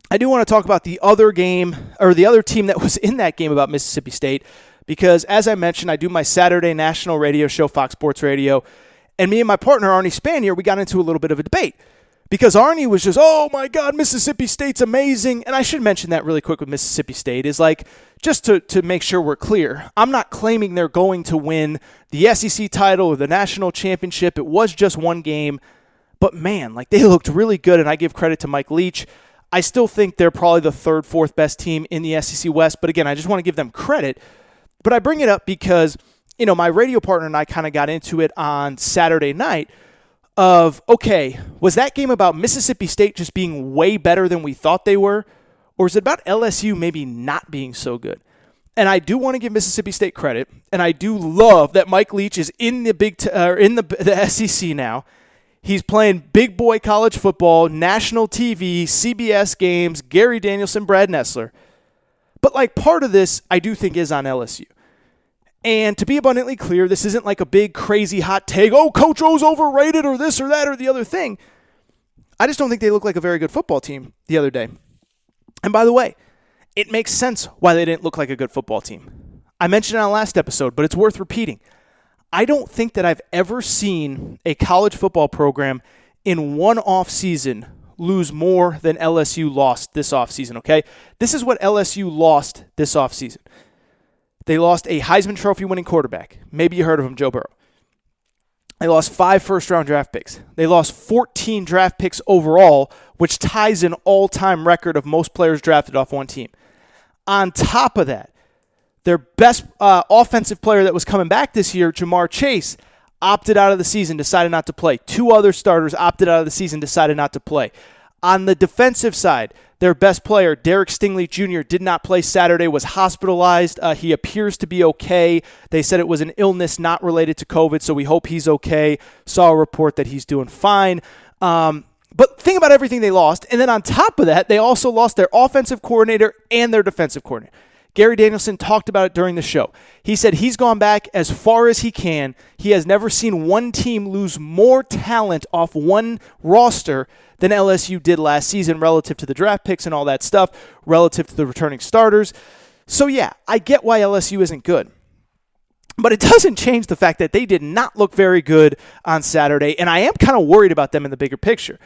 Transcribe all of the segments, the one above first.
I do want to talk about the other game, or the other team that was in that game about Mississippi State, because as I mentioned, I do my Saturday national radio show, Fox Sports Radio, and me and my partner, Arnie Spanier, we got into a little bit of a debate. Because Arnie was just, oh my God, Mississippi State's amazing. And I should mention that really quick with Mississippi State is like, just to make sure we're clear, I'm not claiming they're going to win the SEC title or the national championship. It was just one game. But man, like they looked really good, and I give credit to Mike Leach. I still think they're probably the third, fourth best team in the SEC West. But again, I just want to give them credit. But I bring it up because, my radio partner and I kind of got into it on Saturday night of, okay, was that game about Mississippi State just being way better than we thought they were? Or is it about LSU maybe not being so good? And I do want to give Mississippi State credit, and I do love that Mike Leach is in the the SEC now. He's playing big boy college football, national TV, CBS games, Gary Danielson, Brad Nessler. But like part of this, I do think is on LSU. And to be abundantly clear, this isn't like a big crazy hot take, oh, Coach O's overrated or this or that or the other thing. I just don't think they look like a very good football team the other day. And by the way, it makes sense why they didn't look like a good football team. I mentioned it on the last episode, but it's worth repeating. I don't think that I've ever seen a college football program in one offseason lose more than LSU lost this offseason, okay? This is what LSU lost this offseason. They lost a Heisman Trophy winning quarterback. Maybe you heard of him, Joe Burrow. They lost 5 first-round draft picks. They lost 14 draft picks overall, which ties an all-time record of most players drafted off one team. On top of that, their best offensive player that was coming back this year, Jamar Chase, opted out of the season, decided not to play. 2 other starters opted out of the season, decided not to play. On the defensive side, their best player, Derek Stingley Jr., did not play Saturday, was hospitalized. He appears to be okay. They said it was an illness not related to COVID, so we hope he's okay. Saw a report that he's doing fine. But think about everything they lost. And then on top of that, they also lost their offensive coordinator and their defensive coordinator. Gary Danielson talked about it during the show. He said he's gone back as far as he can. He has never seen one team lose more talent off one roster than LSU did last season relative to the draft picks and all that stuff, relative to the returning starters. So yeah, I get why LSU isn't good. But it doesn't change the fact that they did not look very good on Saturday, and I am kind of worried about them in the bigger picture.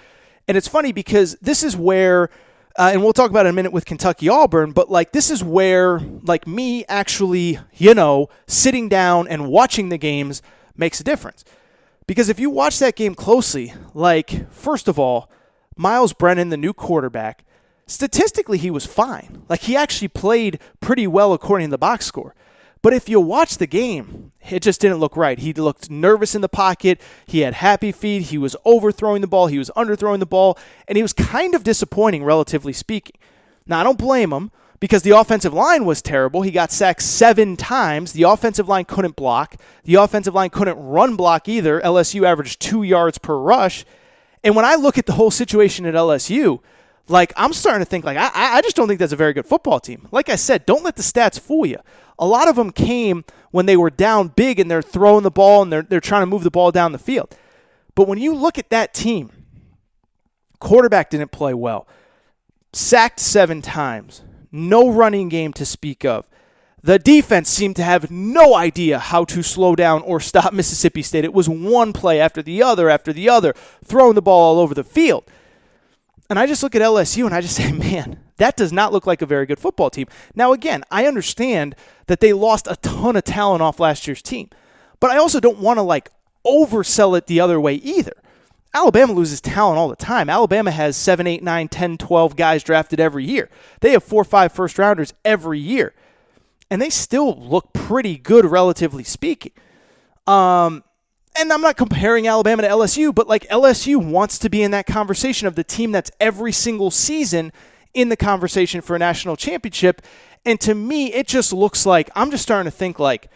And it's funny because this is where, and we'll talk about it in a minute with Kentucky-Auburn, but like this is where like me actually, sitting down and watching the games makes a difference. Because if you watch that game closely, like, first of all, Miles Brennan, the new quarterback, statistically he was fine. Like he actually played pretty well according to the box score. But if you watch the game, it just didn't look right. He looked nervous in the pocket. He had happy feet. He was overthrowing the ball. He was underthrowing the ball. And he was kind of disappointing, relatively speaking. Now, I don't blame him because the offensive line was terrible. He got sacked 7 times. The offensive line couldn't block. The offensive line couldn't run block either. LSU averaged 2 yards per rush. And when I look at the whole situation at LSU, like I'm starting to think like I just don't think that's a very good football team. Like I said, don't let the stats fool you. A lot of them came when they were down big and they're throwing the ball and they're trying to move the ball down the field. But when you look at that team, quarterback didn't play well. Sacked 7 times. No running game to speak of. The defense seemed to have no idea how to slow down or stop Mississippi State. It was one play after the other, throwing the ball all over the field. And I just look at LSU and I just say, man, that does not look like a very good football team. Now, again, I understand that they lost a ton of talent off last year's team. But I also don't want to like oversell it the other way either. Alabama loses talent all the time. Alabama has 7, 8, 9, 10, 12 guys drafted every year. They have 4 or 5 first-rounders every year. And they still look pretty good, relatively speaking. And I'm not comparing Alabama to LSU, but like LSU wants to be in that conversation of the team that's every single season in the conversation for a national championship. And to me, it just looks like, I'm just starting to think like,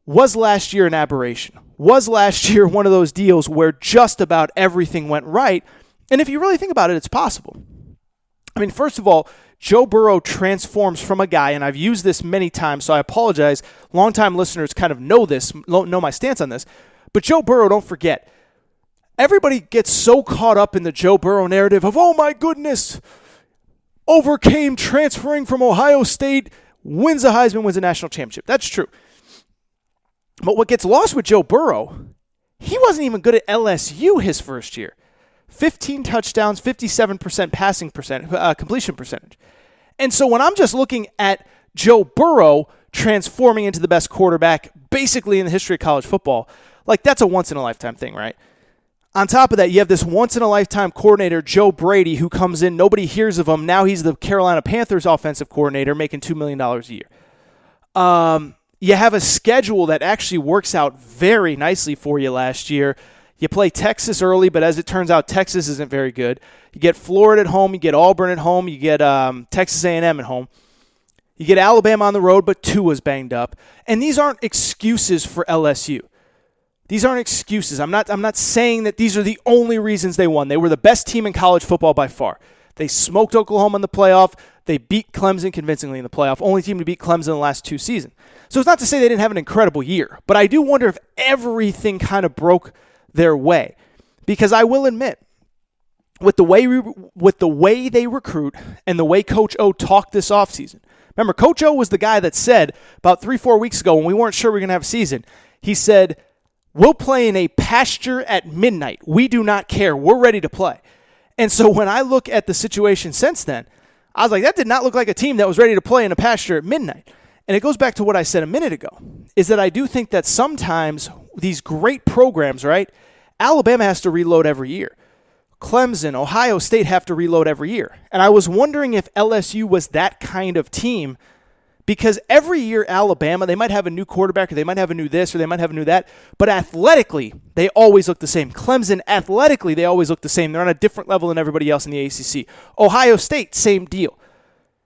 was last year an aberration? Was last year one of those deals where just about everything went right? And if you really think about it, it's possible. I mean, first of all, Joe Burrow transforms from a guy, and I've used this many times, so I apologize. Longtime listeners kind of know this, know my stance on this. But Joe Burrow, don't forget, everybody gets so caught up in the Joe Burrow narrative of, oh my goodness, overcame transferring from Ohio State, wins a Heisman, wins a national championship. That's true. But what gets lost with Joe Burrow, he wasn't even good at LSU his first year. 15 touchdowns, 57% completion percentage. And so when I'm just looking at Joe Burrow transforming into the best quarterback basically in the history of college football, like that's a once-in-a-lifetime thing, right? On top of that, you have this once-in-a-lifetime coordinator, Joe Brady, who comes in. Nobody hears of him. Now he's the Carolina Panthers offensive coordinator making $2 million a year. You have a schedule that actually works out very nicely for you last year. You play Texas early, but as it turns out, Texas isn't very good. You get Florida at home. You get Auburn at home. You get Texas A&M at home. You get Alabama on the road, but Tua's banged up. And these aren't excuses for LSU. These aren't excuses. I'm not saying that these are the only reasons they won. They were the best team in college football by far. They smoked Oklahoma in the playoff. They beat Clemson convincingly in the playoff. Only team to beat Clemson in the last 2 seasons. So it's not to say they didn't have an incredible year, but I do wonder if everything kind of broke their way. Because I will admit, with the way they recruit and the way Coach O talked this offseason. Remember, Coach O was the guy that said about 3-4 weeks ago when we weren't sure we were going to have a season, he said, "We'll play in a pasture at midnight. We do not care. We're ready to play." And so when I look at the situation since then, I was like, that did not look like a team that was ready to play in a pasture at midnight. And it goes back to what I said a minute ago, is that I do think that sometimes these great programs, right, Alabama has to reload every year. Clemson, Ohio State have to reload every year. And I was wondering if LSU was that kind of team, because every year Alabama, they might have a new quarterback, or they might have a new this, or they might have a new that, but athletically, they always look the same. Clemson, athletically, they always look the same. They're on a different level than everybody else in the ACC. Ohio State, same deal.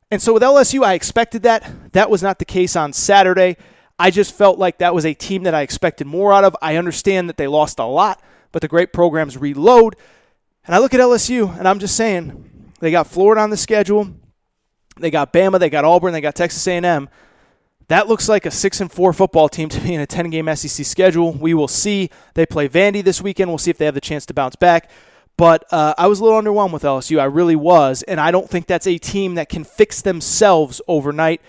And so with LSU, I expected that. That was not the case on Saturday. I just felt like that was a team that I expected more out of. I understand that they lost a lot, but the great programs reload. And I look at LSU, and I'm just saying, they got Florida on the schedule. They got Bama, they got Auburn, they got Texas A&M. That looks like a 6-4 football team to be in a 10-game SEC schedule. We will see. They play Vandy this weekend. We'll see if they have the chance to bounce back. But I was a little underwhelmed with LSU. I really was. And I don't think that's a team that can fix themselves overnight.